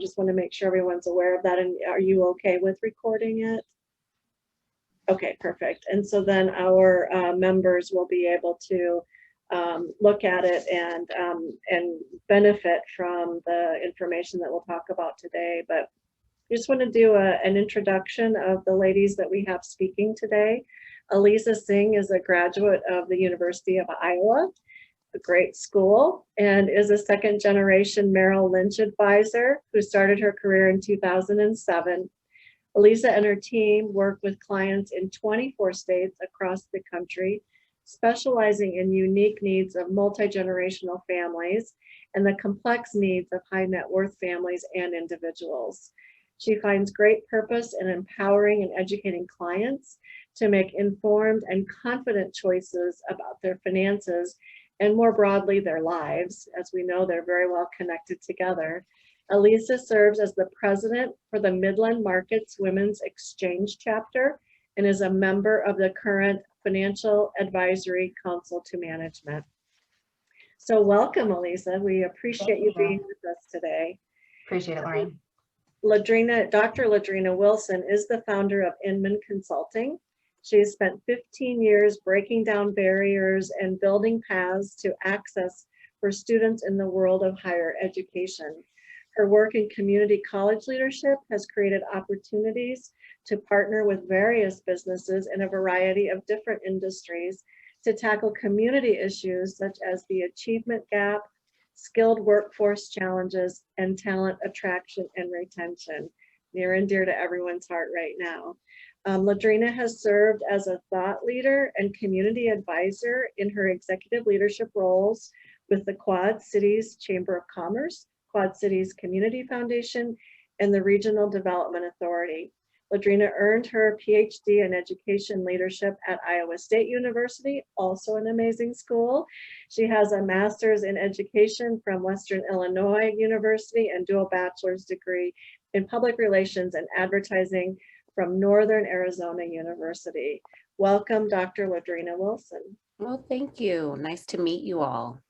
just want to make sure everyone's aware of that. And are you okay with recording it? Okay, perfect. And so then our members will be able to look at it and benefit from the information that we'll talk about today. But I just want to do an introduction of the ladies that we have speaking today. Aleeza Singh is a graduate of the University of Iowa, a great school, and is a second generation Merrill Lynch advisor who started her career in 2007. Aleeza and her team work with clients in 24 states across the country, specializing in unique needs of multi-generational families and the complex needs of high net worth families and individuals. She finds great purpose in empowering and educating clients to make informed and confident choices about their finances and more broadly their lives. As we know, they're very well connected together. Aleeza serves as the president for the Midland Markets Women's Exchange chapter and is a member of the current Financial Advisory Council to Management. So welcome, Aleeza. We appreciate you being with us today. Appreciate it, Lorraine. Dr. LaDrina Wilson is the founder of Iman Consulting. She has spent 15 years breaking down barriers and building paths to access for students in the world of higher education. Her work in community college leadership has created opportunities to partner with various businesses in a variety of different industries to tackle community issues such as the achievement gap, skilled workforce challenges, and talent attraction and retention, near and dear to everyone's heart right now. LaDrina has served as a thought leader and community advisor in her executive leadership roles with the Quad Cities Chamber of Commerce, Quad Cities Community Foundation, and the Regional Development Authority. LaDrina earned her PhD in education leadership at Iowa State University, also an amazing school. She has a master's in education from Western Illinois University and dual bachelor's degree in public relations and advertising from Northern Arizona University. Welcome, Dr. LaDrina Wilson. Well, thank you. Nice to meet you all.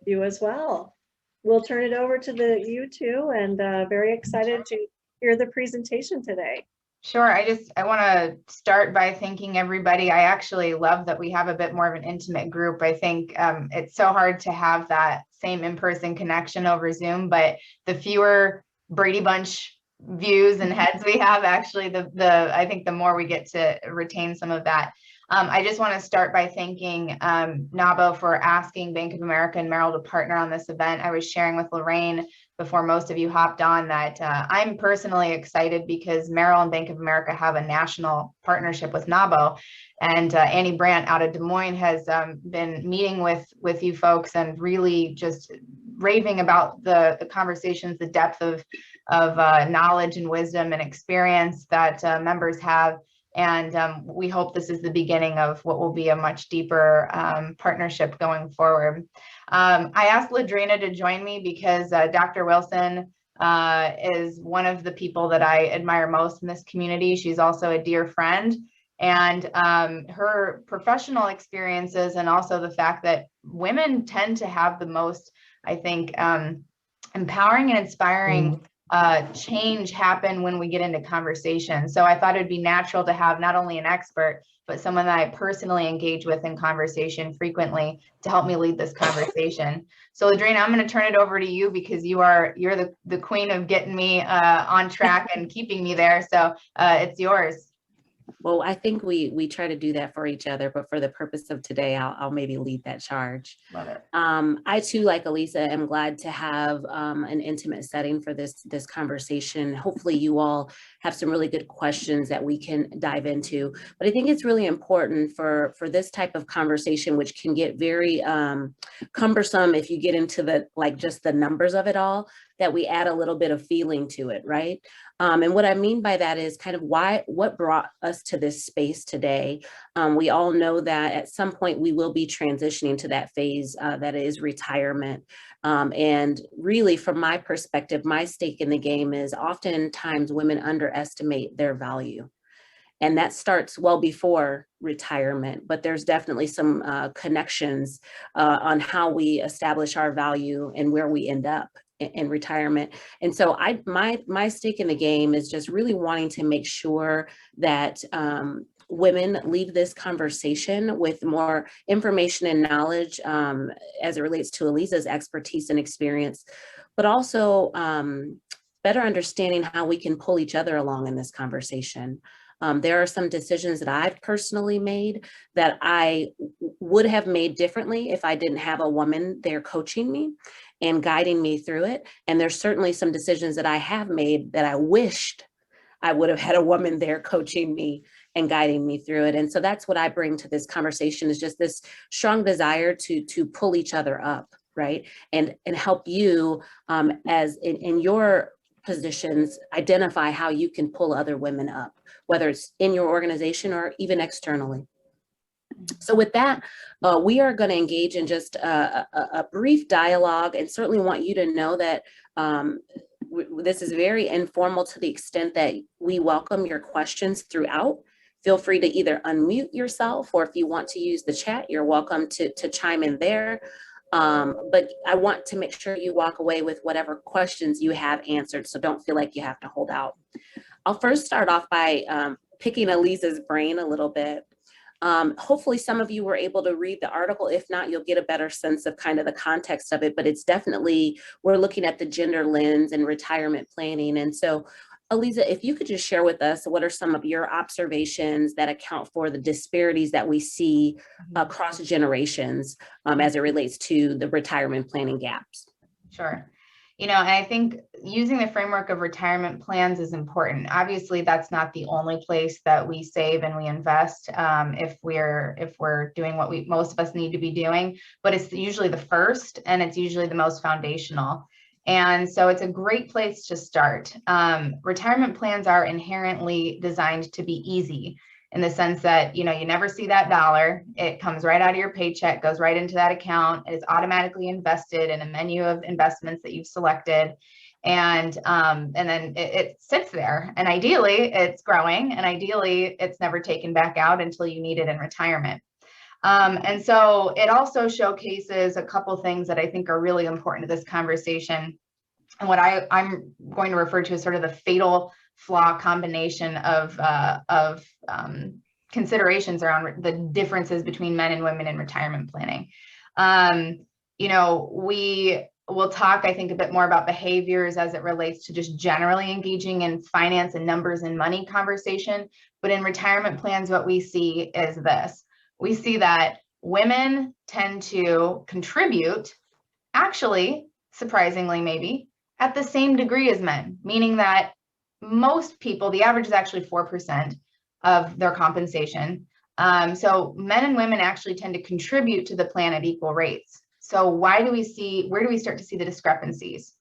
You as well. We'll turn it over to you two, and very excited to hear the presentation today. Sure. I want to start by thanking everybody. I actually love that we have a bit more of an intimate group. I think it's so hard to have that same in-person connection over Zoom, but the fewer Brady Bunch views and heads we have, actually, I think the more we get to retain some of that. I just want to start by thanking NABO for asking Bank of America and Merrill to partner on this event. I was sharing with Lorraine before most of you hopped on that I'm personally excited because Merrill and Bank of America have a national partnership with NABO. And Annie Brandt out of Des Moines has been meeting with you folks and really just raving about the conversations, the depth of knowledge and wisdom and experience that members have. And we hope this is the beginning of what will be a much deeper partnership going forward. I asked LaDrina to join me because Dr. Wilson is one of the people that I admire most in this community. She's also a dear friend. And her professional experiences and also the fact that women tend to have the most, I think, empowering and inspiring change happen when we get into conversation. So I thought it'd be natural to have not only an expert, but someone that I personally engage with in conversation frequently to help me lead this conversation. So LaDrina, I'm going to turn it over to you because you're the queen of getting me on track and keeping me there. So it's yours. Well, I think we try to do that for each other, but for the purpose of today, I'll maybe lead that charge. Love it. I too, like Aleeza, am glad to have an intimate setting for this conversation. Hopefully you all have some really good questions that we can dive into. But I think it's really important for this type of conversation, which can get very cumbersome if you get into just the numbers of it all, that we add a little bit of feeling to it, right? And what I mean by that is kind of what brought us to this space today. We all know that at some point we will be transitioning to that phase that is retirement. And really, from my perspective, my stake in the game is oftentimes women underestimate their value. And that starts well before retirement, but there's definitely some connections on how we establish our value and where we end up in retirement. And so my stake in the game is just really wanting to make sure that women leave this conversation with more information and knowledge as it relates to Aleeza's expertise and experience, but also better understanding how we can pull each other along in this conversation. There are some decisions that I've personally made that I would have made differently if I didn't have a woman there coaching me and guiding me through it. And there's certainly some decisions that I have made that I wished I would have had a woman there coaching me and guiding me through it. And so that's what I bring to this conversation, is just this strong desire to pull each other up, right? And help you as in your positions, identify how you can pull other women up, whether it's in your organization or even externally. So with that, we are going to engage in just a brief dialogue, and certainly want you to know that this is very informal to the extent that we welcome your questions throughout. Feel free to either unmute yourself, or if you want to use the chat, you're welcome to chime in there. But I want to make sure you walk away with whatever questions you have answered, so don't feel like you have to hold out. I'll first start off by picking Aleeza's brain a little bit. Hopefully some of you were able to read the article. If not, you'll get a better sense of kind of the context of it, but it's definitely, we're looking at the gender lens and retirement planning. And so Aleeza, if you could just share with us, what are some of your observations that account for the disparities that we see across generations as it relates to the retirement planning gaps? Sure. And I think using the framework of retirement plans is important. Obviously, that's not the only place that we save and we invest if we're doing what most of us need to be doing, but it's usually the first, and it's usually the most foundational. And so it's a great place to start. Retirement plans are inherently designed to be easy, in the sense that, you never see that dollar. It comes right out of your paycheck, goes right into that account. It is automatically invested in a menu of investments that you've selected. And then it sits there. And ideally, it's growing. And ideally, it's never taken back out until you need it in retirement. And so it also showcases a couple things that I think are really important to this conversation. And what I'm going to refer to as sort of the fatal flaw combination of considerations around the differences between men and women in retirement planning. We will talk, I think, a bit more about behaviors as it relates to just generally engaging in finance and numbers and money conversation. But in retirement plans, what we see is this. We see that women tend to contribute, actually, surprisingly maybe, at the same degree as men, meaning that most people, the average is actually 4% of their compensation. So men and women actually tend to contribute to the plan at equal rates. So where do we start to see the discrepancies?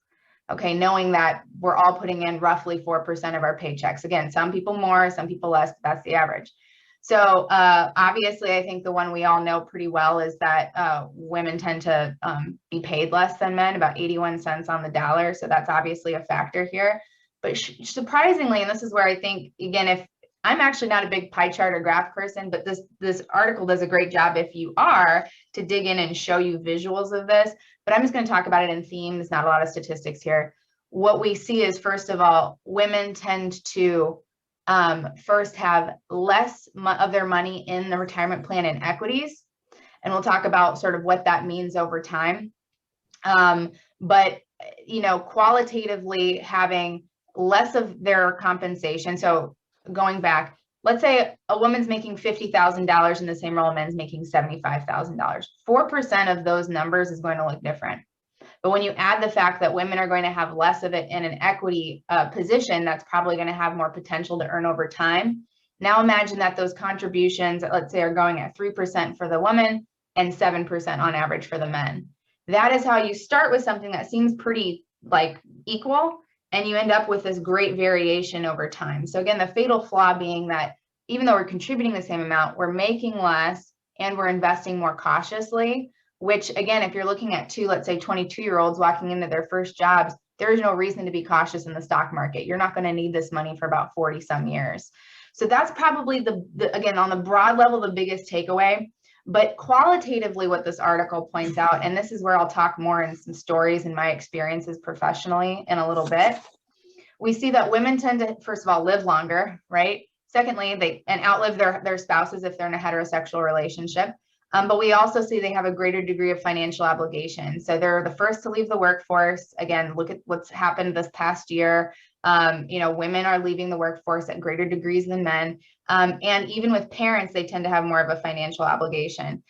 Okay, knowing that we're all putting in roughly 4% of our paychecks. Again, some people more, some people less, but that's the average. So obviously, I think the one we all know pretty well is that women tend to be paid less than men, about 81 cents on the dollar. So that's obviously a factor here. But surprisingly, and this is where I think, again, if I'm actually not a big pie chart or graph person, but this article does a great job, if you are, to dig in and show you visuals of this. But I'm just going to talk about it in themes, not a lot of statistics here. What we see is, first of all, women tend to first have less of their money in the retirement plan in equities. And we'll talk about sort of what that means over time. But, qualitatively having less of their compensation. So going back, let's say a woman's making $50,000 in the same role, a man's making $75,000. 4% of those numbers is going to look different. But when you add the fact that women are going to have less of it in an equity position, that's probably going to have more potential to earn over time. Now imagine that those contributions, let's say, are going at 3% for the woman and 7% on average for the men. That is how you start with something that seems pretty equal, and you end up with this great variation over time. So again, the fatal flaw being that even though we're contributing the same amount, we're making less and we're investing more cautiously, which again, if you're looking at let's say 22-year-olds walking into their first jobs, there is no reason to be cautious in the stock market. You're not going to need this money for about 40 some years. So that's probably again, on the broad level, the biggest takeaway. But qualitatively, what this article points out, and this is where I'll talk more in some stories and my experiences professionally in a little bit, we see that women tend to, first of all, live longer, right? Secondly, they outlive their spouses if they're in a heterosexual relationship. But we also see they have a greater degree of financial obligation. So they're the first to leave the workforce. Again, look at what's happened this past year. Women are leaving the workforce at greater degrees than men. And even with parents, they tend to have more of a financial obligation.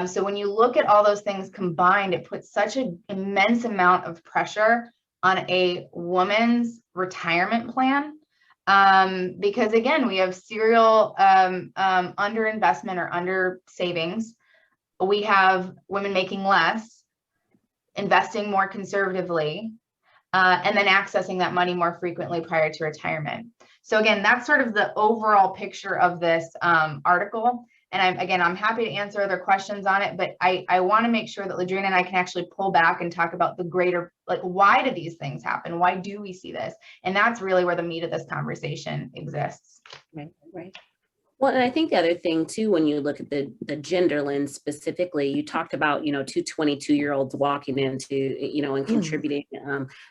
So when you look at all those things combined, it puts such an immense amount of pressure on a woman's retirement plan. Because again, we have serial underinvestment or under savings. We have women making less, investing more conservatively, and then accessing that money more frequently prior to retirement. So again, that's sort of the overall picture of this article. And I'm happy to answer other questions on it, but I want to make sure that LaDrina and I can actually pull back and talk about the greater, like, why do these things happen? Why do we see this? And that's really where the meat of this conversation exists. Right. Well, and I think the other thing too, when you look at the gender lens specifically, you talked about, two 22-year-olds walking into, and contributing,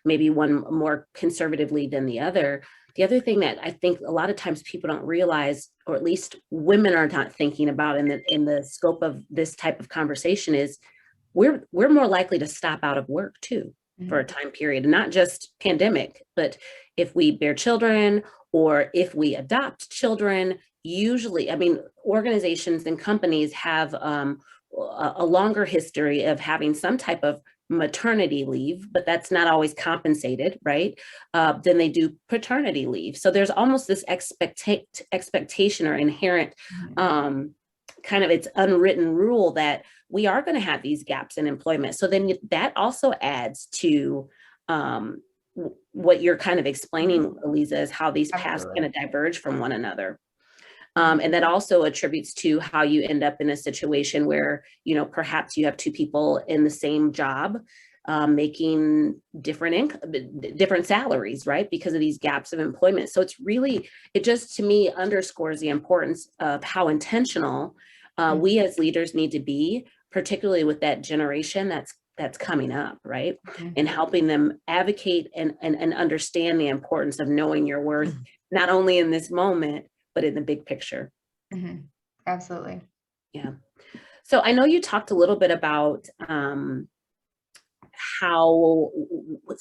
maybe one more conservatively than the other. The other thing that I think a lot of times people don't realize, or at least women are not thinking about in the scope of this type of conversation, is we're more likely to stop out of work too for a time period, and not just pandemic, but if we bear children or if we adopt children. Usually, organizations and companies have a longer history of having some type of maternity leave, but that's not always compensated, right? Then they do paternity leave. So there's almost this expectation or inherent kind of its unwritten rule that we are going to have these gaps in employment. So then that also adds to what you're kind of explaining, Aleeza, is how these paths kind of diverge from one another. And that also attributes to how you end up in a situation where, perhaps you have two people in the same job making different salaries, right? Because of these gaps of employment. So it just, to me, underscores the importance of how intentional we as leaders need to be, particularly with that generation that's coming up, right? And helping them advocate and understand the importance of knowing your worth, not only in this moment, but in the big picture. Absolutely. Yeah. So I know you talked a little bit about how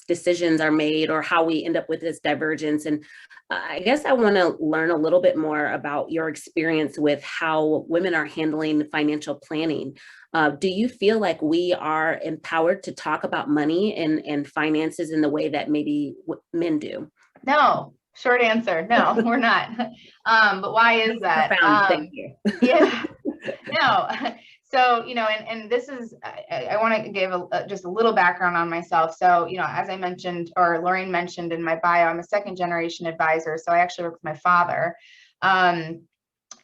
decisions are made or how we end up with this divergence. And I guess I want to learn a little bit more about your experience with how women are handling financial planning. Do you feel like we are empowered to talk about money and finances in the way that maybe men do? No. Short answer, no, we're not. But why is that? Thank you. Yeah, no. So, and this is, I want to give just a little background on myself. So, as I mentioned, or Lorraine mentioned in my bio, I'm a second generation advisor. So I actually work with my father. And,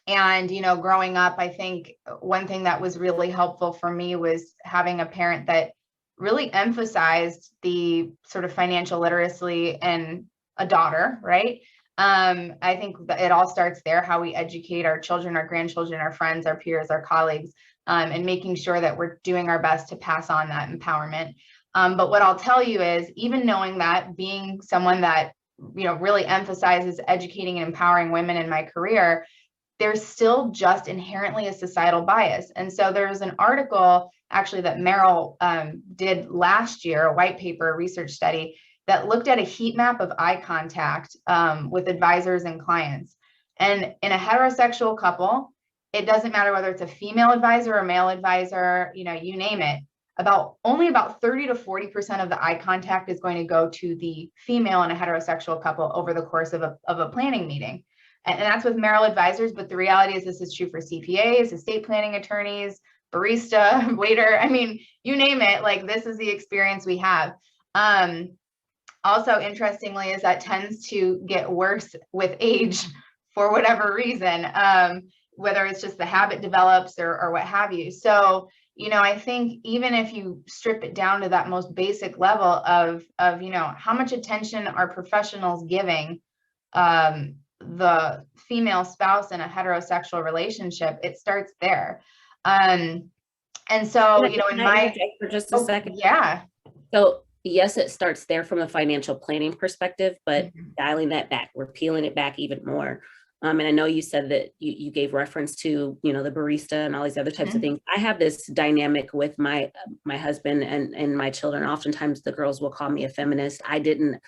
growing up, I think one thing that was really helpful for me was having a parent that really emphasized the sort of financial literacy and a daughter, right? I think that it all starts there, how we educate our children, our grandchildren, our friends, our peers, our colleagues, and making sure that we're doing our best to pass on that empowerment. But what I'll tell you is, even knowing that, being someone that, really emphasizes educating and empowering women in my career, there's still just inherently a societal bias. And so there's an article actually that Merrill did last year, a white paper, a research study, that looked at a heat map of eye contact with advisors and clients. And in a heterosexual couple, it doesn't matter whether it's a female advisor or male advisor, you name it, only about 30 to 40% of the eye contact is going to go to the female in a heterosexual couple over the course of a planning meeting. And that's with Merrill advisors, but the reality is this is true for CPAs, estate planning attorneys, barista, waiter, you name it, like, this is the experience we have. Also, interestingly, is that tends to get worse with age for whatever reason, whether it's just the habit develops or what have you. So, I think even if you strip it down to that most basic level of how much attention are professionals giving the female spouse in a heterosexual relationship, it starts there. And so, in Can I my, interject for just a second? yeah. So yes, it starts there from a financial planning perspective, but dialing that back, we're peeling it back even more. And I know you said that you gave reference to, the barista and all these other types of things. I have this dynamic with my husband and my children. Oftentimes the girls will call me a feminist. I didn't,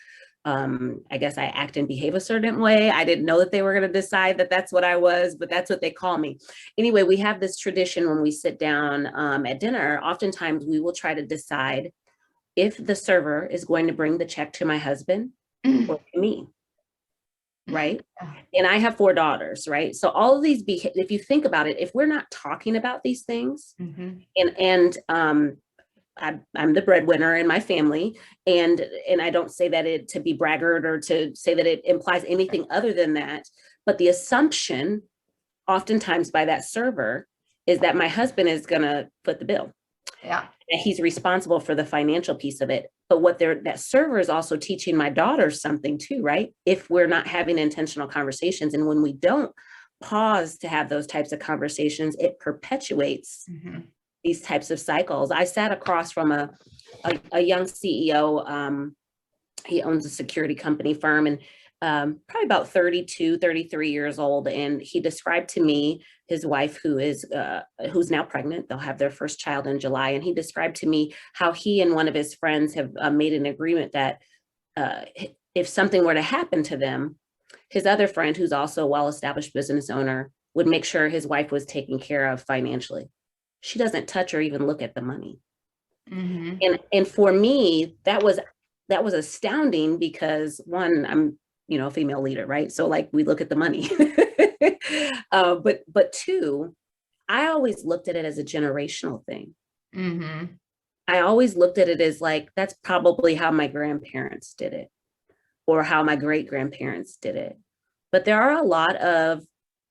I guess I act and behave a certain way. I didn't know that they were going to decide that that's what I was, but that's what they call me. Anyway, we have this tradition when we sit down at dinner. Oftentimes we will try to decide if the server is going to bring the check to my husband or to me, right? And I have 4 daughters, right? So all of these, if you think about it, if we're not talking about these things, and I'm the breadwinner in my family, and I don't say that it to be braggart or to say that it implies anything other than that, but the assumption oftentimes by that server is that my husband is gonna foot the bill. Yeah. And he's responsible for the financial piece of it. But that server is also teaching my daughters something too, right? If we're not having intentional conversations, and when we don't pause to have those types of conversations, it perpetuates these types of cycles. I sat across from a young CEO. He owns a security company firm, and probably about 32, 33 years old. And he described to me his wife, who's now pregnant. They'll have their first child in July. And he described to me how he and one of his friends have made an agreement that if something were to happen to them, his other friend, who's also a well-established business owner, would make sure his wife was taken care of financially. She doesn't touch or even look at the money. And for me, that was astounding, because one, I'm a female leader, right? So like we look at the money. But two, I always looked at it as a generational thing. I always looked at it as like, that's probably how my grandparents did it, or how my great grandparents did it. But there are a lot of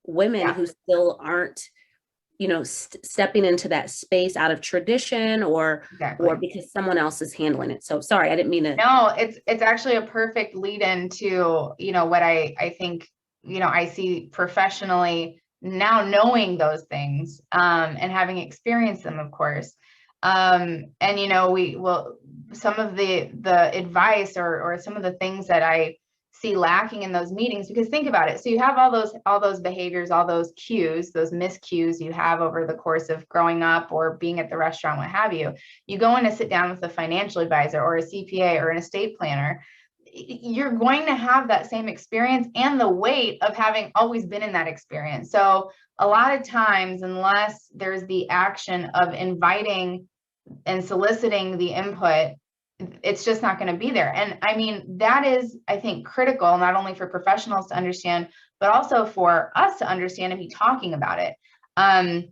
women who still aren't, stepping into that space out of tradition or because someone else is handling it. So sorry, I didn't mean to. No, it's actually a perfect lead into, what I think, I see professionally now, knowing those things, and having experienced them, of course. And, we will, some of the advice or some of the things that I see lacking in those meetings, because think about it. So you have all those behaviors, all those cues, those miscues you have over the course of growing up or being at the restaurant, what have you. You go in to sit down with a financial advisor or a CPA or an estate planner, you're going to have that same experience and the weight of having always been in that experience. So a lot of times, unless there's the action of inviting and soliciting the input, it's just not going to be there. And I mean, that is, I think, critical, not only for professionals to understand, but also for us to understand and be talking about it. And,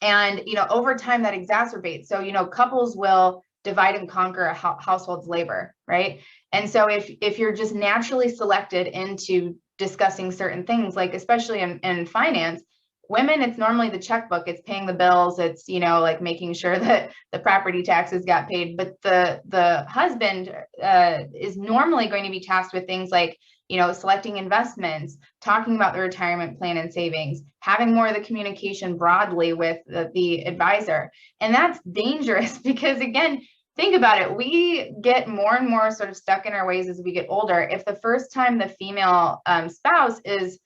over time that exacerbates. So, couples will divide and conquer a household's labor, right? And so if you're just naturally selected into discussing certain things, like especially in finance, women, it's normally the checkbook, it's paying the bills, it's, like making sure that the property taxes got paid. But the husband is normally going to be tasked with things like, selecting investments, talking about the retirement plan and savings, having more of the communication broadly with the advisor. And that's dangerous because, again, think about it. We get more and more sort of stuck in our ways as we get older. If the first time the female spouse is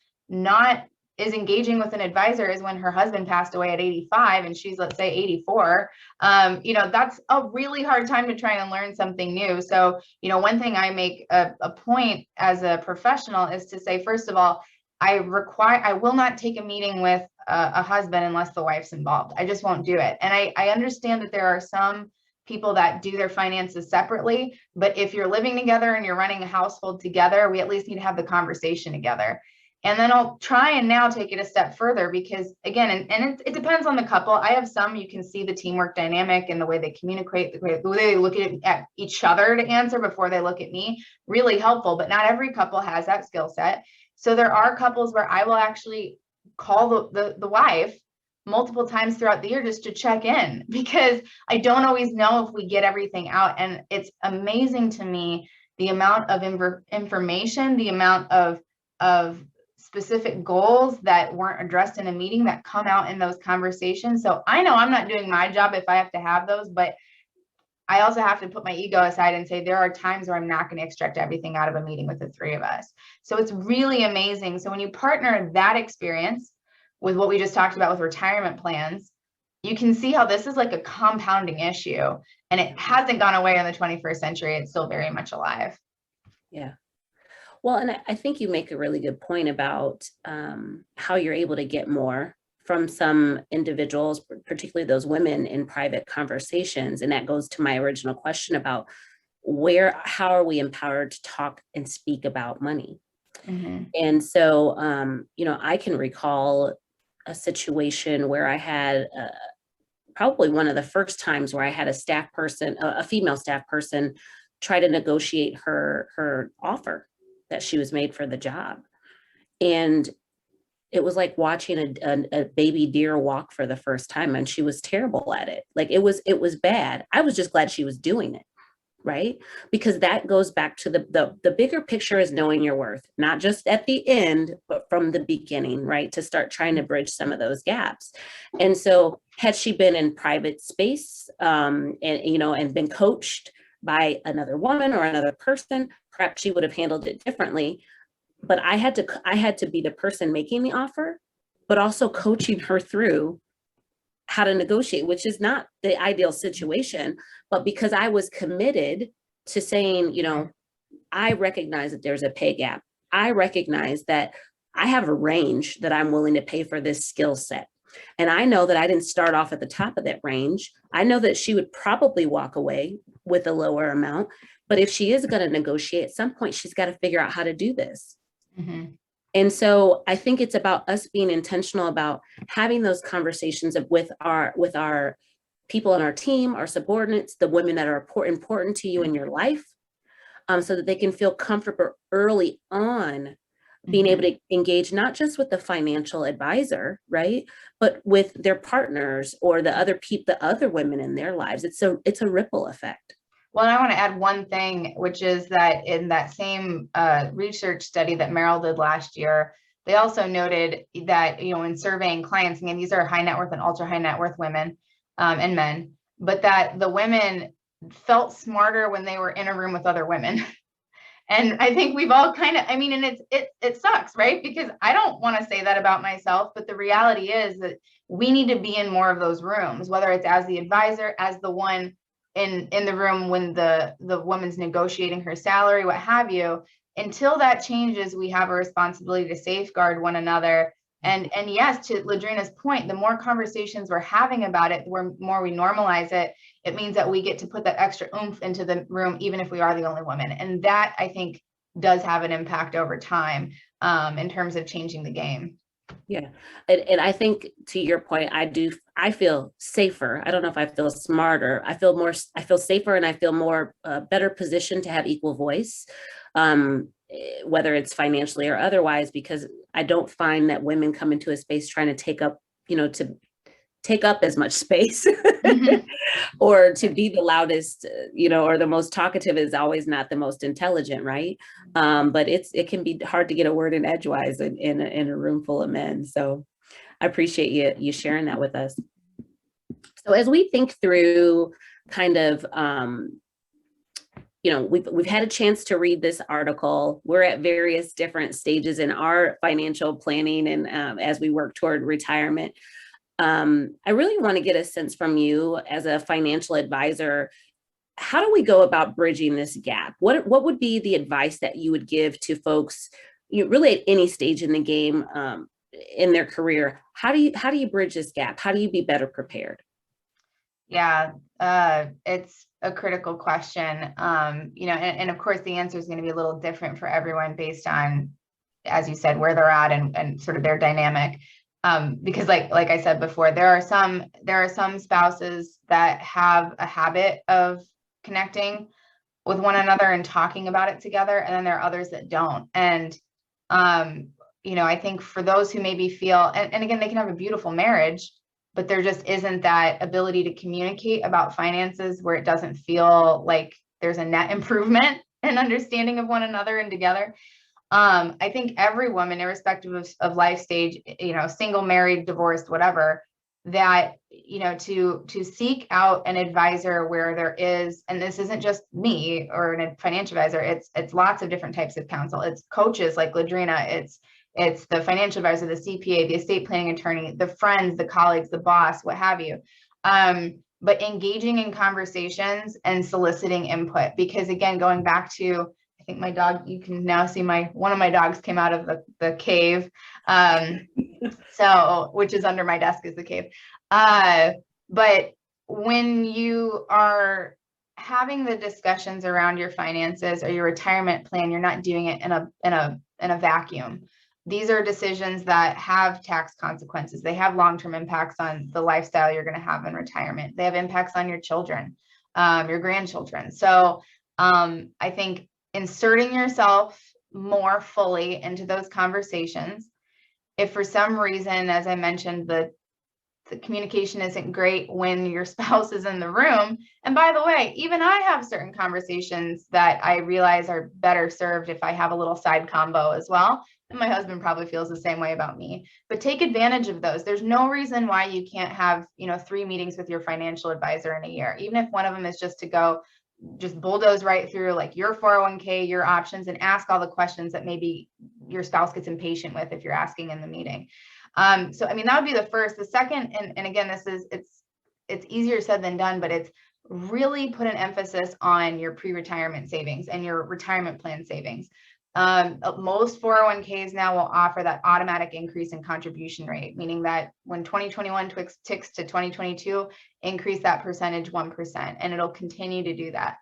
engaging with an advisor is when her husband passed away at 85 and she's, let's say, 84, that's a really hard time to try and learn something new. So, one thing I make a point as a professional is to say, first of all, I will not take a meeting with a husband unless the wife's involved. I just won't do it. And I understand that there are some people that do their finances separately, but if you're living together and you're running a household together, we at least need to have the conversation together. And then I'll try and now take it a step further because, again, and it depends on the couple. I have some, you can see the teamwork dynamic and the way they communicate, the way they look at each other to answer before they look at me, really helpful, but not every couple has that skill set. So there are couples where I will actually call the wife multiple times throughout the year just to check in, because I don't always know if we get everything out. And it's amazing to me, the amount of information, the amount of specific goals that weren't addressed in a meeting that come out in those conversations. So I know I'm not doing my job if I have to have those, but I also have to put my ego aside and say there are times where I'm not going to extract everything out of a meeting with the three of us. So it's really amazing. So when you partner that experience with what we just talked about with retirement plans, you can see how this is like a compounding issue, and it hasn't gone away in the 21st century. It's still very much alive. Yeah. Well, and I think you make a really good point about how you're able to get more from some individuals, particularly those women in private conversations. And that goes to my original question about how are we empowered to talk and speak about money? Mm-hmm. And so, I can recall a situation where I had probably one of the first times where I had a female staff person, try to negotiate her offer that she was made for the job. And it was like watching a baby deer walk for the first time, and she was terrible at it. Like it was bad. I was just glad she was doing it, right? Because that goes back to the bigger picture is knowing your worth, not just at the end, but from the beginning, right? To start trying to bridge some of those gaps. And so had she been in private space, and been coached by another woman or another person, perhaps she would have handled it differently. But I had to be the person making the offer, but also coaching her through how to negotiate, which is not the ideal situation. But because I was committed to saying, I recognize that there's a pay gap. I recognize that I have a range that I'm willing to pay for this skill set. And I know that I didn't start off at the top of that range. I know that she would probably walk away with a lower amount. But if she is going to negotiate, at some point, she's got to figure out how to do this. Mm-hmm. And so I think it's about us being intentional about having those conversations with our people on our team, our subordinates, the women that are important to you in your life, so that they can feel comfortable early on being able to engage not just with the financial advisor, right, but with their partners or the other women in their lives. It's a ripple effect. Well, I want to add one thing, which is that in that same research study that Merrill did last year, they also noted that, in surveying clients, and these are high net worth and ultra high net worth women and men, but that the women felt smarter when they were in a room with other women. And I think we've all and it sucks, right? Because I don't want to say that about myself, but the reality is that we need to be in more of those rooms, whether it's as the advisor, as the one in the room when the woman's negotiating her salary, what have you. Until that changes, we have a responsibility to safeguard one another. And yes, to LaDrina's point, the more conversations we're having about it, the more we normalize it, it means that we get to put that extra oomph into the room, even if we are the only woman. And that, I think, does have an impact over time in terms of changing the game. Yeah. And I think to your point, I feel safer. I don't know if I feel smarter. I feel safer, and I feel more better positioned to have equal voice, whether it's financially or otherwise, because I don't find that women come into a space trying to take up as much space or to be the loudest, or the most talkative is always not the most intelligent, right? But it can be hard to get a word in edgewise in a room full of men. So I appreciate you sharing that with us. So as we think through kind of, we've had a chance to read this article. We're at various different stages in our financial planning and as we work toward retirement. I really want to get a sense from you as a financial advisor. How do we go about bridging this gap? What would be the advice that you would give to folks, really at any stage in the game in their career? How do you bridge this gap? How do you be better prepared? Yeah, it's a critical question. And of course the answer is going to be a little different for everyone based on, as you said, where they're at and sort of their dynamic. Because like I said before, there are some spouses that have a habit of connecting with one another and talking about it together, and then there are others that don't. And I think for those who maybe feel, and again, they can have a beautiful marriage, but there just isn't that ability to communicate about finances where it doesn't feel like there's a net improvement and understanding of one another and together. I think every woman, irrespective of life stage, single, married, divorced, whatever, that, to seek out an advisor where there is, and this isn't just me or a financial advisor, it's lots of different types of counsel. It's coaches like LaDrina, it's the financial advisor, the CPA, the estate planning attorney, the friends, the colleagues, the boss, what have you. But engaging in conversations and soliciting input, because again, going back to, I think my dog, you can now see one of my dogs came out of the cave. Which is under my desk is the cave. But when you are having the discussions around your finances or your retirement plan, you're not doing it in a vacuum. These are decisions that have tax consequences. They have long-term impacts on the lifestyle you're going to have in retirement. They have impacts on your children, your grandchildren. So I think inserting yourself more fully into those conversations. If for some reason, as I mentioned, the communication isn't great when your spouse is in the room. And by the way, even I have certain conversations that I realize are better served if I have a little side combo as well. And my husband probably feels the same way about me, but take advantage of those. There's no reason why you can't have, 3 meetings with your financial advisor in a year, even if one of them is just bulldoze right through like your 401k, your options, and ask all the questions that maybe your spouse gets impatient with if you're asking in the meeting. So, I mean, that would be the first. The second, and again, it's easier said than done, but it's really put an emphasis on your pre-retirement savings and your retirement plan savings. Most 401ks now will offer that automatic increase in contribution rate, meaning that when 2021 ticks to 2022, increase that percentage 1%, and it'll continue to do that.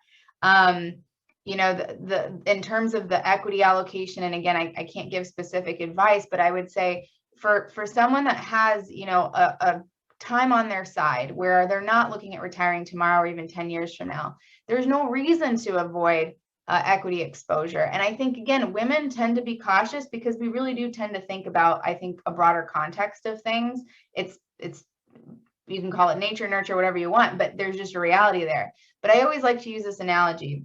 In terms of the equity allocation, and again, I can't give specific advice, but I would say for someone that has, a time on their side where they're not looking at retiring tomorrow or even 10 years from now, there's no reason to avoid equity exposure. And I think, again, women tend to be cautious because we really do tend to think about, I think, a broader context of things. It's you can call it nature, nurture, whatever you want, but there's just a reality there. But I always like to use this analogy.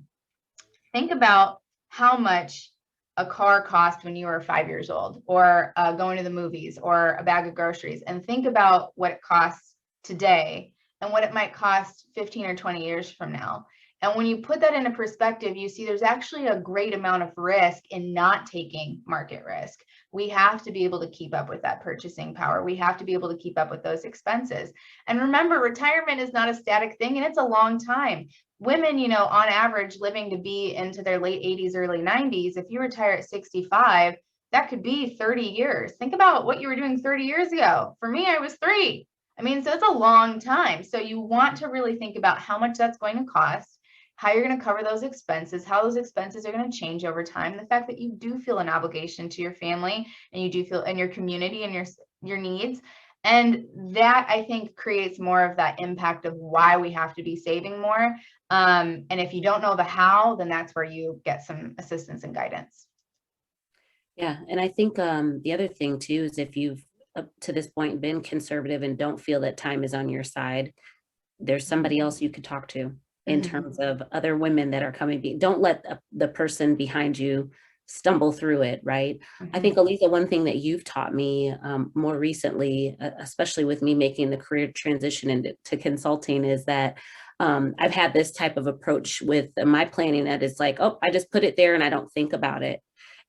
Think about how much a car cost when you were 5 years old, or going to the movies, or a bag of groceries, and think about what it costs today and what it might cost 15 or 20 years from now. And when you put that into perspective, you see there's actually a great amount of risk in not taking market risk. We have to be able to keep up with that purchasing power. We have to be able to keep up with those expenses. And remember, retirement is not a static thing, and it's a long time. Women, on average, living to be into their late 80s, early 90s, if you retire at 65, that could be 30 years. Think about what you were doing 30 years ago. For me, I was 3. I mean, so it's a long time. So you want to really think about how much that's going to cost, how you're going to cover those expenses, how those expenses are going to change over time, the fact that you do feel an obligation to your family, and you do feel in your community and your needs. And that, I think, creates more of that impact of why we have to be saving more. And if you don't know the how, then that's where you get some assistance and guidance. Yeah. And I think the other thing too is if you've up to this point been conservative and don't feel that time is on your side, there's somebody else you could talk to in terms of other women that are coming. Don't let the person behind you stumble through it, right? I think, Aleeza, one thing that you've taught me more recently, especially with me making the career transition into consulting, is that I've had this type of approach with my planning that is like, oh, I just put it there and I don't think about it.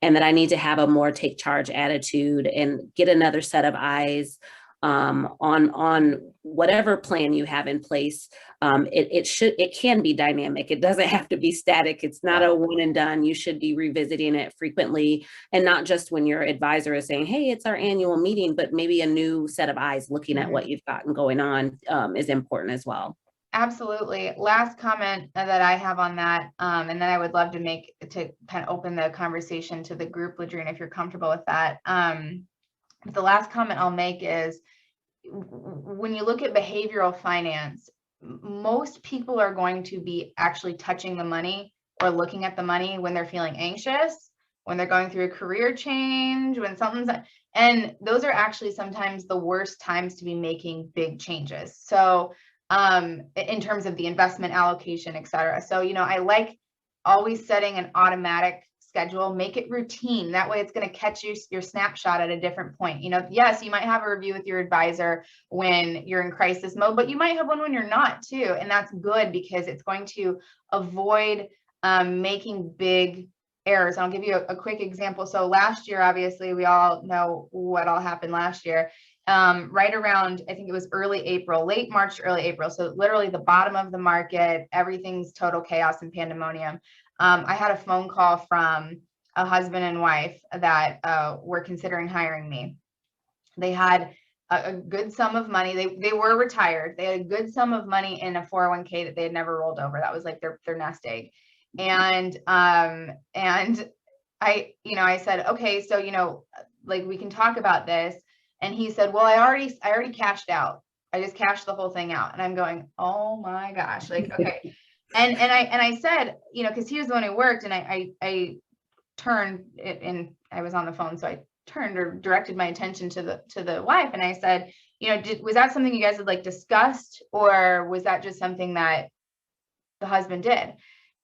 And that I need to have a more take charge attitude and get another set of eyes on whatever plan you have in place. It can be dynamic. It doesn't have to be static. It's not a one and done. You should be revisiting it frequently, and not just when your advisor is saying, hey, it's our annual meeting, but maybe a new set of eyes looking at what you've gotten going on is important as well. Absolutely. Last comment that I have on that, and then I would love to kind of open the conversation to the group, LaDrina, if you're comfortable with that. The last comment I'll make is, when you look at behavioral finance, most people are going to be actually touching the money or looking at the money when they're feeling anxious, when they're going through a career change, when and those are actually sometimes the worst times to be making big changes. So in terms of the investment allocation, et cetera. So, I like always setting an automatic schedule, make it routine. That way it's going to catch your snapshot at a different point. You know, yes, you might have a review with your advisor when you're in crisis mode, but you might have one when you're not too. And that's good because it's going to avoid making big errors. I'll give you a quick example. So last year, obviously, we all know what all happened last year. Right around, I think it was early April, late March, early April. So literally the bottom of the market, everything's total chaos and pandemonium. I had a phone call from a husband and wife that were considering hiring me. They had a good sum of money. They were retired. They had a good sum of money in a 401k that they had never rolled over. That was like their nest egg. And I said, okay, so, like we can talk about this. And he said, well, I already cashed out. I just cashed the whole thing out. And I'm going, oh my gosh, like, okay. And I said, cause he was the one who worked, and I turned it, and I was on the phone. So I turned or directed my attention to the wife. And I said, was that something you guys had like discussed, or was that just something that the husband did?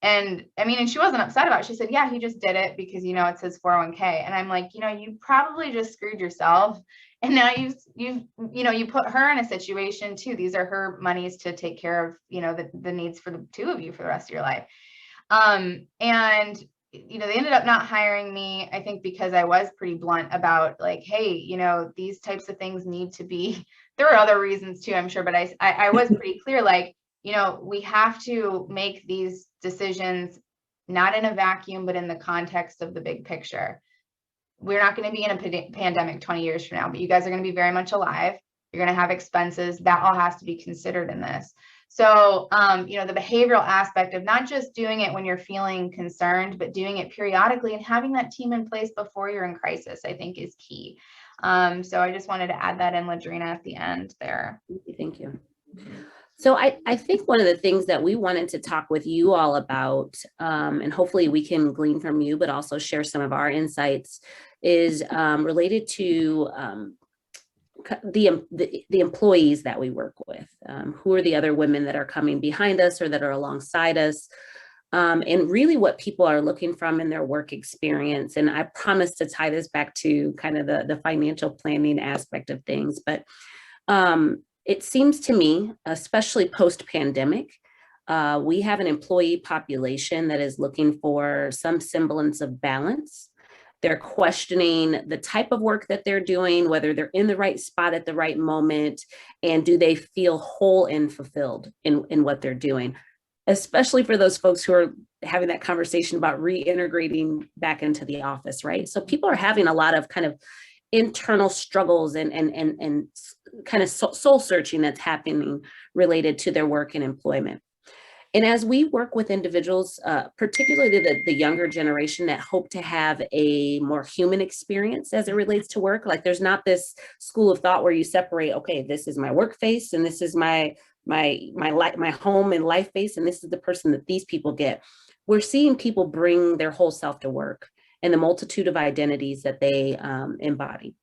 And she wasn't upset about it. She said, yeah, he just did it because, it's his 401k. And I'm like, you probably just screwed yourself. And now you put her in a situation too. These are her monies to take care of, the needs for the two of you for the rest of your life. And, they ended up not hiring me, I think, because I was pretty blunt about like, hey, these types of things need to be, there were other reasons too, I'm sure, but I was pretty clear, like, we have to make these decisions, not in a vacuum, but in the context of the big picture. We're not going to be in a pandemic 20 years from now, but you guys are going to be very much alive. You're going to have expenses. That all has to be considered in this. So, the behavioral aspect of not just doing it when you're feeling concerned, but doing it periodically and having that team in place before you're in crisis, I think is key. So I just wanted to add that in, LaDrina, at the end there. Thank you. So I think one of the things that we wanted to talk with you all about, and hopefully we can glean from you, but also share some of our insights, is related to the employees that we work with. Who are the other women that are coming behind us or that are alongside us? And really what people are looking from in their work experience. And I promise to tie this back to kind of the financial planning aspect of things. But it seems to me, especially post-pandemic, we have an employee population that is looking for some semblance of balance. They're questioning the type of work that they're doing, whether they're in the right spot at the right moment, and do they feel whole and fulfilled in what they're doing, especially for those folks who are having that conversation about reintegrating back into the office, right? So people are having a lot of kind of internal struggles and kind of soul searching that's happening related to their work and employment. And as we work with individuals, particularly the younger generation that hope to have a more human experience as it relates to work, like there's not this school of thought where you separate, okay, this is my work face and this is my home and life face, and this is the person that these people get. We're seeing people bring their whole self to work and the multitude of identities that they embody.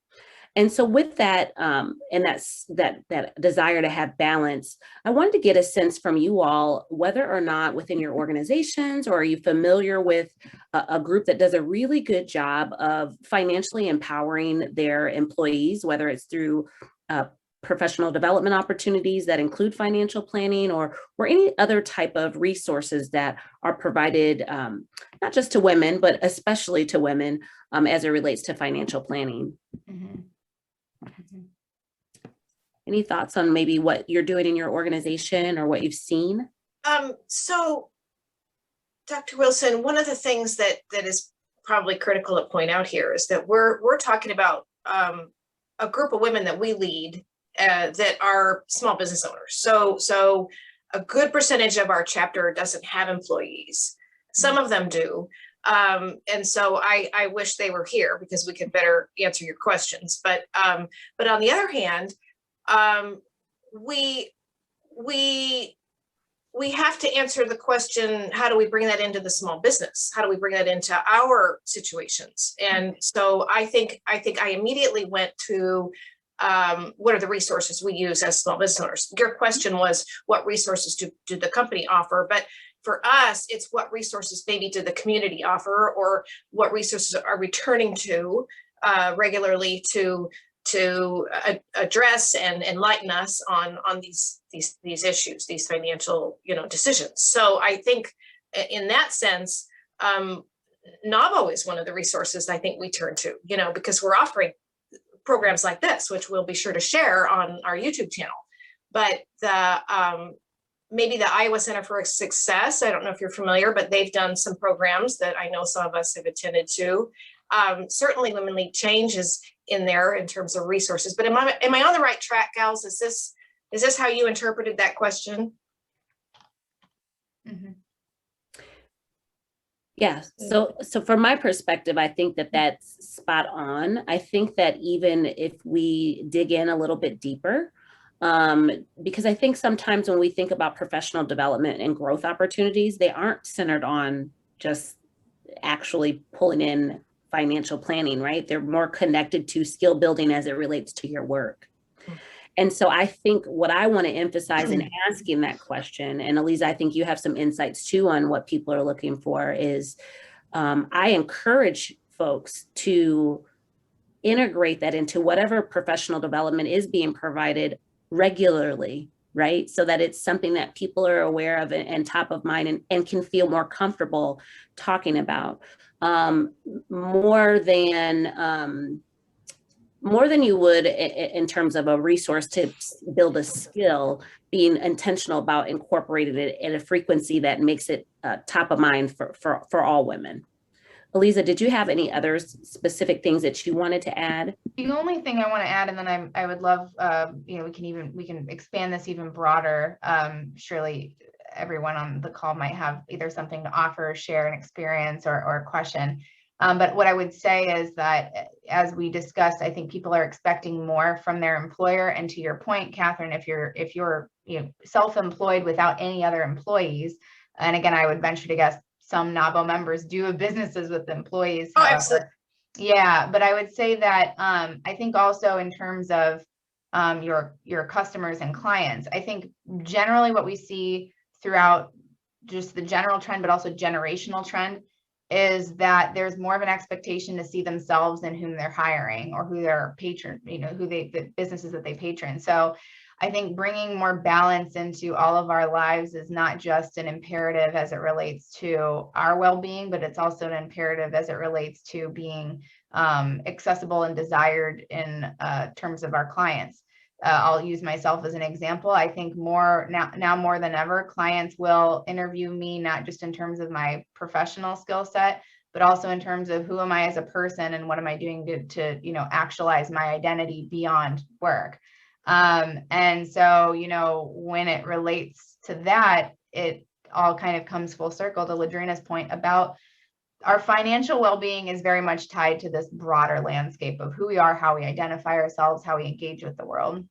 And so with that, and that desire to have balance, I wanted to get a sense from you all, whether or not within your organizations, or are you familiar with a group that does a really good job of financially empowering their employees, whether it's through professional development opportunities that include financial planning, or any other type of resources that are provided, not just to women, but especially to women as it relates to financial planning. Mm-hmm. Any thoughts on maybe what you're doing in your organization or what you've seen? So, Dr. Wilson, one of the things that is probably critical to point out here is that we're talking about a group of women that we lead that are small business owners. So a good percentage of our chapter doesn't have employees. Some of them do. And so I wish they were here because we could better answer your questions. But on the other hand, we have to answer the question, how do we bring that into the small business? How do we bring that into our situations? And so I think I immediately went to what are the resources we use as small business owners? Your question was, what resources do the company offer? But For us, it's what resources maybe did the community offer, or what resources are returning to regularly to address and enlighten us on these issues, these financial, decisions. So I think in that sense, NAVO is one of the resources I think we turn to, because we're offering programs like this, which we'll be sure to share on our YouTube channel. But the maybe the Iowa Center for Success, I don't know if you're familiar, but they've done some programs that I know some of us have attended to. Certainly Women Lead Change is in there in terms of resources, but am I on the right track, gals? Is this how you interpreted that question? Mhm. Yeah, so from my perspective, I think that that's spot on. I think that even if we dig in a little bit deeper, because I think sometimes when we think about professional development and growth opportunities, they aren't centered on just actually pulling in financial planning, right? They're more connected to skill building as it relates to your work. And so I think what I want to emphasize in asking that question, and Aleeza, I think you have some insights too on what people are looking for, is I encourage folks to integrate that into whatever professional development is being provided regularly, right? So that it's something that people are aware of and top of mind and can feel more comfortable talking about, more than you would in terms of a resource to build a skill, being intentional about incorporating it at a frequency that makes it top of mind for all women. Aleeza, did you have any other specific things that you wanted to add? The only thing I want to add, and then I would love, we can expand this even broader. Surely everyone on the call might have either something to offer, share an experience or a question. But what I would say is that, as we discussed, I think people are expecting more from their employer. And to your point, Catherine, if you're self-employed without any other employees, and again, I would venture to guess some NAVO members do have businesses with employees. Oh, absolutely. Yeah, but I would say that I think also in terms of your customers and clients, I think generally what we see throughout just the general trend, but also generational trend, is that there's more of an expectation to see themselves in whom they're hiring or who their patron, the businesses that they patron. So I think bringing more balance into all of our lives is not just an imperative as it relates to our well-being, but it's also an imperative as it relates to being accessible and desired in terms of our clients. I'll use myself as an example. I think now more than ever, clients will interview me, not just in terms of my professional skill set, but also in terms of who am I as a person and what am I doing to actualize my identity beyond work. And so, when it relates to that, it all kind of comes full circle to LaDrina's point about our financial well-being is very much tied to this broader landscape of who we are, how we identify ourselves, how we engage with the world.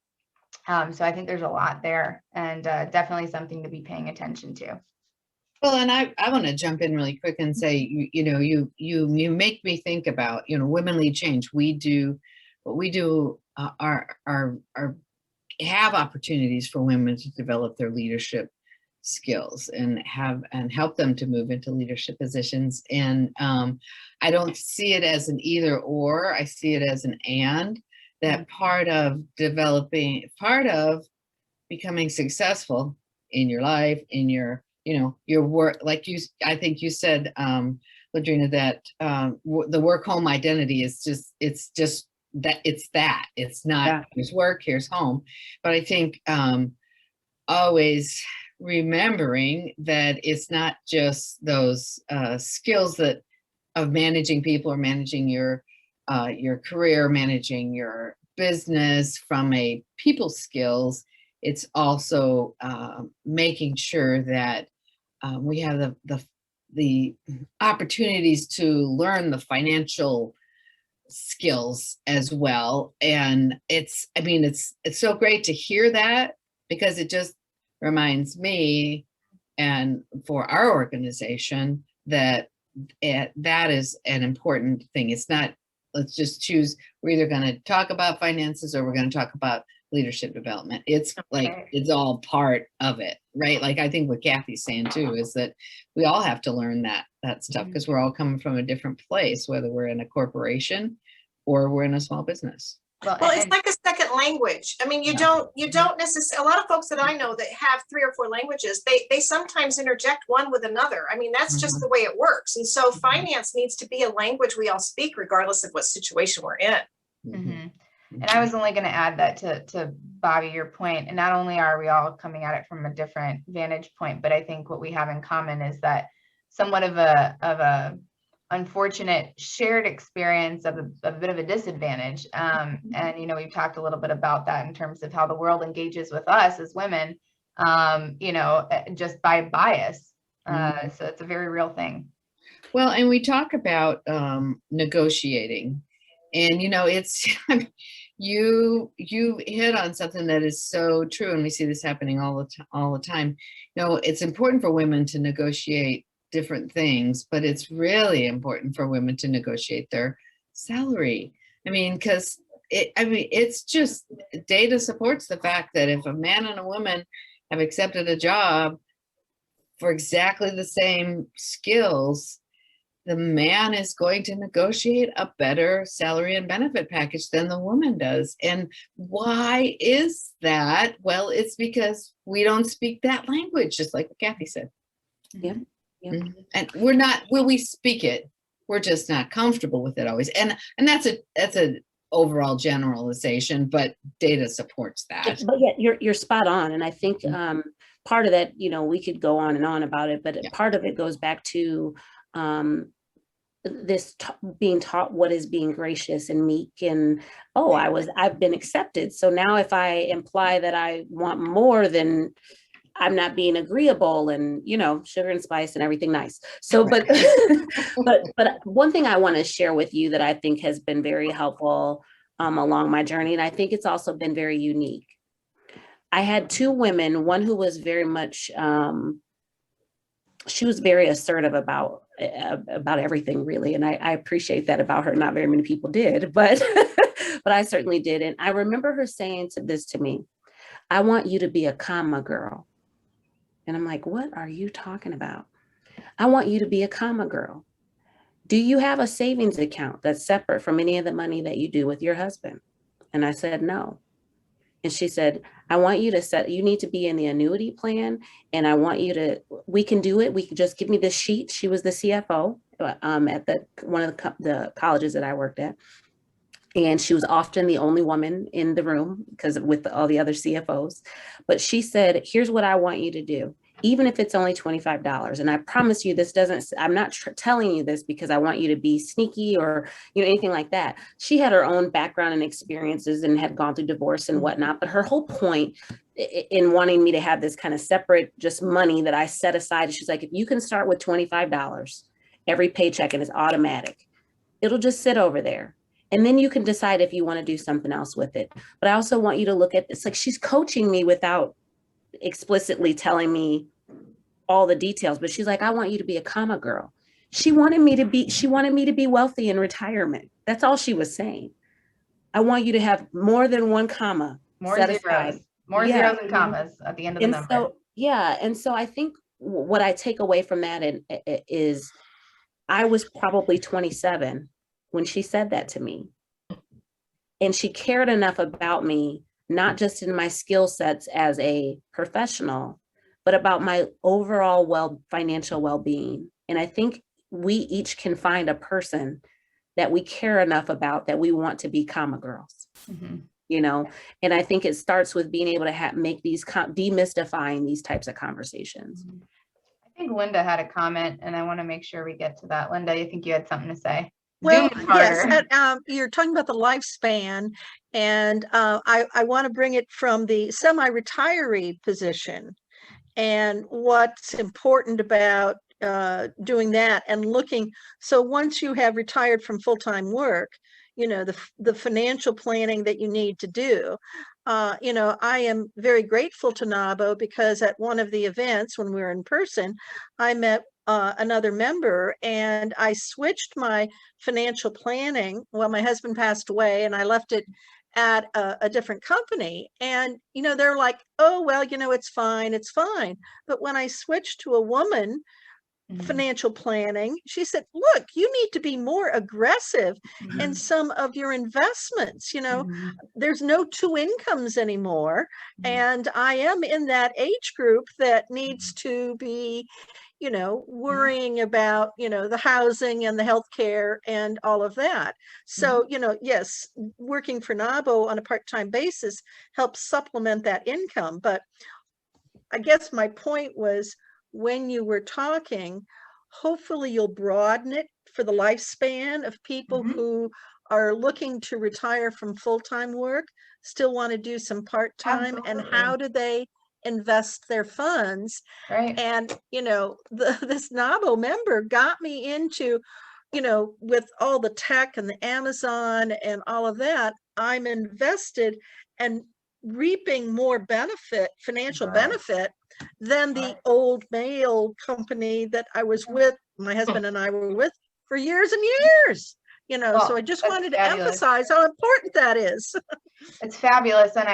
So I think there's a lot there, and definitely something to be paying attention to. Well, and I want to jump in really quick and say, you make me think about, Women Lead Change. We do what we do have opportunities for women to develop their leadership skills and help them to move into leadership positions. And I don't see it as an either or, I see it as an and, that part of becoming successful in your life, in your work, like I think you said, LaDrina, that the work home identity is it's not here's work, here's home. But I think always remembering that it's not just those skills of managing people or managing your career, managing your business from a people skills. It's also making sure that we have the opportunities to learn the financial skills as well. And it's so great to hear that, because it just reminds me, and for our organization, that that is an important thing. It's not, let's just choose, we're either going to talk about finances or we're going to talk about leadership development. It's like, Okay. it's all part of it, right? Like, I think what Kathy's saying too is that we all have to learn that stuff, because we're all coming from a different place, whether we're in a corporation or we're in a small business. Well, it's like a second language. I mean, you don't necessarily, a lot of folks that I know that have 3 or 4 languages, they sometimes interject one with another. I mean, that's just the way it works. And so finance needs to be a language we all speak regardless of what situation we're in. And I was only going to add that to Bobby, your point, and not only are we all coming at it from a different vantage point, but I think what we have in common is that somewhat of a unfortunate shared experience of a bit of a disadvantage. And, you know, we've talked a little bit about that in terms of how the world engages with us as women, you know, just by bias. So it's a very real thing. Well, and we talk about negotiating, and, you know, it's, you hit on something that is so true. And we see this happening all the time. You know, it's important for women to negotiate different things, but it's really important for women to negotiate their salary. I mean, because it's just, data supports the fact that if a man and a woman have accepted a job for exactly the same skills, the man is going to negotiate a better salary and benefit package than the woman does. And why is that? Well, it's because we don't speak that language, just like what Kathy said. Yeah. Yeah. And we're not, well, we speak it, we're just not comfortable with it always. And that's an overall generalization, but data supports that. But yeah, you're spot on. And I think part of that, you know, we could go on and on about it, but part of it goes back to this being taught what is being gracious and meek, and I've been accepted. So now if I imply that I want more, then I'm not being agreeable, and, you know, sugar and spice and everything nice. So, but one thing I want to share with you that I think has been very helpful along my journey, and I think it's also been very unique. I had 2 women, one who was very much, she was very assertive about everything, really. And I appreciate that about her. Not very many people did, but, but I certainly did. And I remember her saying this to me: "I want you to be a comma girl." And I'm like, "What are you talking about?" "I want you to be a comma girl. Do you have a savings account that's separate from any of the money that you do with your husband?" And I said, "No." And she said, "I want you to you need to be in the annuity plan. And I want you to, we can do it. We can just give me the sheet." She was the CFO at one of the colleges that I worked at. And she was often the only woman in the room because with all the other CFOs. But she said, "Here's what I want you to do, even if it's only $25. And I promise you, this doesn't, I'm not telling you this because I want you to be sneaky or, you know, anything like that." She had her own background and experiences and had gone through divorce and whatnot. But her whole point in wanting me to have this kind of separate just money that I set aside, she's like, "If you can start with $25 every paycheck and it's automatic, it'll just sit over there. And then you can decide if you want to do something else with it. But I also want you to look at this." Like, she's coaching me without explicitly telling me all the details, but she's like, "I want you to be a comma girl." She wanted me to be wealthy in retirement. That's all she was saying. "I want you to have more than one comma set aside." More zeros and commas at the end of the number. So, yeah. And so I think what I take away from that is I was probably 27 when she said that to me. And she cared enough about me, not just in my skill sets as a professional, but about my overall financial well-being. And I think we each can find a person that we care enough about that we want to be comma girls. You know, and I think it starts with being able to make these demystifying these types of conversations. I think Linda had a comment, and I want to make sure we get to that. Linda, you think you had something to say? Well, yes, you're talking about the lifespan, and I want to bring it from the semi-retiree position and what's important about doing that and looking. So once you have retired from full-time work, you know, the financial planning that you need to do. You know, I am very grateful to NABO because at one of the events when we were in person, I met another member, and I switched my financial planning. Well, my husband passed away and I left it at a different company. And, they're like, oh, well, it's fine. It's fine. But when I switched to a woman financial planning, she said, look, you need to be more aggressive in some of your investments. There's no two incomes anymore. And I am in that age group that needs to be, worrying about, the housing and the healthcare and all of that. So, yes, working for NABO on a part-time basis helps supplement that income. But I guess my point was, when you were talking, hopefully you'll broaden it for the lifespan of people who are looking to retire from full-time work, still want to do some part-time, and how do they invest their funds. Right. And, this NABO member got me into, with all the tech and the Amazon and all of that, I'm invested and reaping more financial benefit than the old mail company that I was with, my husband and I were with for years and years. So I just wanted to emphasize how important that is. It's fabulous. And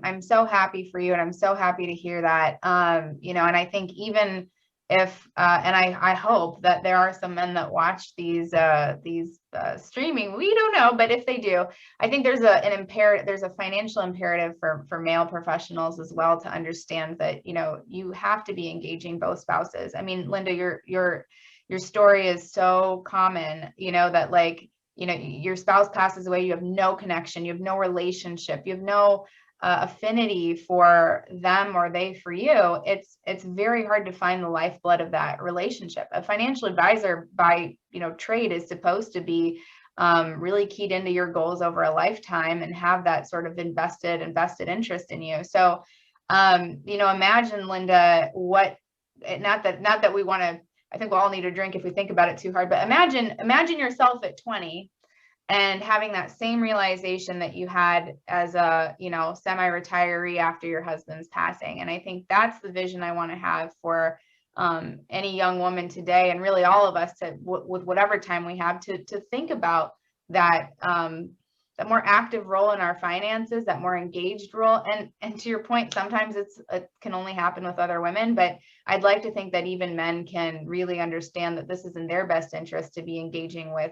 I'm so happy for you. And I'm so happy to hear that. And I think even if, and I hope that there are some men that watch these streaming, we don't know, but if they do, I think there's there's a financial imperative for male professionals as well, to understand that, you have to be engaging both spouses. I mean, Linda, your story is so common, that like, your spouse passes away, you have no connection, you have no relationship, you have no affinity for them or they for you. It's very hard to find the lifeblood of that relationship. A financial advisor by trade is supposed to be really keyed into your goals over a lifetime and have that sort of invested interest in you. So imagine, Linda, not that we want to, I think we'll all need a drink if we think about it too hard, but imagine yourself at 20 and having that same realization that you had as a, semi-retiree after your husband's passing. And I think that's the vision I want to have for any young woman today, and really all of us, with whatever time we have, to think about that, that more active role in our finances, that more engaged role. And to your point, sometimes it can only happen with other women, but I'd like to think that even men can really understand that this is in their best interest to be engaging with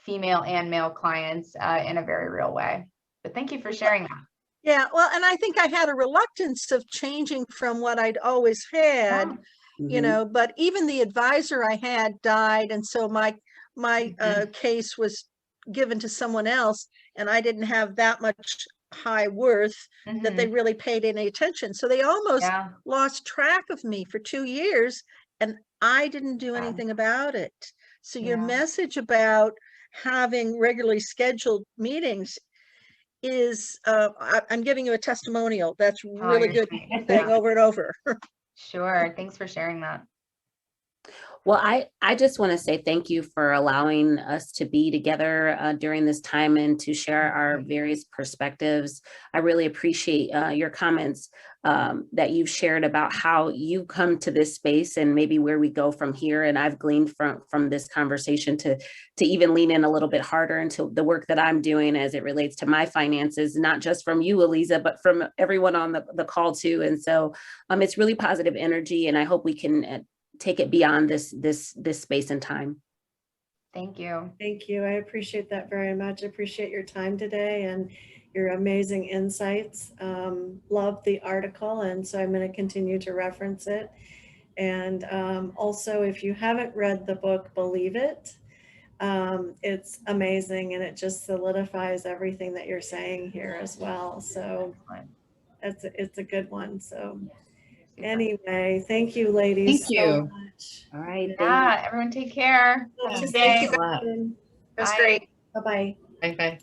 female and male clients in a very real way. But thank you for sharing that. Yeah, well, and I think I had a reluctance of changing from what I'd always had, but even the advisor I had died. And so my case was given to someone else, and I didn't have that much high worth that they really paid any attention. So they almost lost track of me for 2 years, and I didn't do anything about it. So your message about having regularly scheduled meetings is, I'm giving you a testimonial. That's really good thing over and over. Sure. Thanks for sharing that. Well, I just want to say thank you for allowing us to be together during this time and to share our various perspectives. I really appreciate your comments that you've shared about how you come to this space and maybe where we go from here. And I've gleaned from this conversation to even lean in a little bit harder into the work that I'm doing as it relates to my finances, not just from you, Aleeza, but from everyone on the call too. And so it's really positive energy, and I hope we can take it beyond this space and time. Thank you. Thank you. I appreciate that very much. I appreciate your time today and your amazing insights. Love the article, and so I'm going to continue to reference it. And also, if you haven't read the book, Believe It, it's amazing, and it just solidifies everything that you're saying here as well. So it's a good one. So anyway, thank you, ladies. Thank you. So much. All right. Yeah, everyone take care. Thank you. a lot. That's great. Bye-bye. Bye-bye.